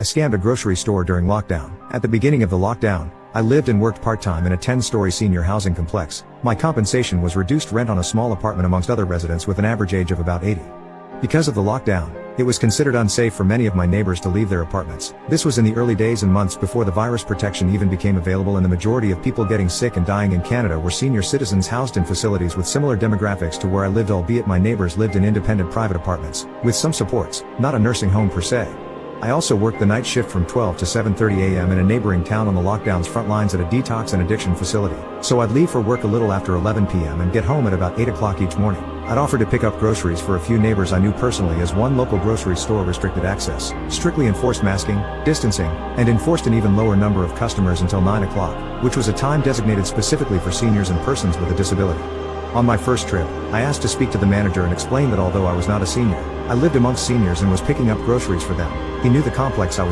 I scammed a grocery store during lockdown. At the beginning of the lockdown, I lived and worked part-time in a 10-story senior housing complex. My compensation was reduced rent on a small apartment amongst other residents with an average age of about 80. Because of the lockdown, it was considered unsafe for many of my neighbors to leave their apartments. This was in the early days and months before the virus protection even became available, and the majority of people getting sick and dying in Canada were senior citizens housed in facilities with similar demographics to where I lived, albeit my neighbors lived in independent private apartments, with some supports, not a nursing home per se. I also worked the night shift from 12 to 7:30 a.m. in a neighboring town on the lockdown's front lines at a detox and addiction facility. So I'd leave for work a little after 11 p.m. and get home at about 8 o'clock each morning. I'd offer to pick up groceries for a few neighbors I knew personally, as one local grocery store restricted access, strictly enforced masking, distancing, and enforced an even lower number of customers until 9 o'clock, which was a time designated specifically for seniors and persons with a disability. On my first trip, I asked to speak to the manager and explained that although I was not a senior, I lived amongst seniors and was picking up groceries for them. He knew the complex I was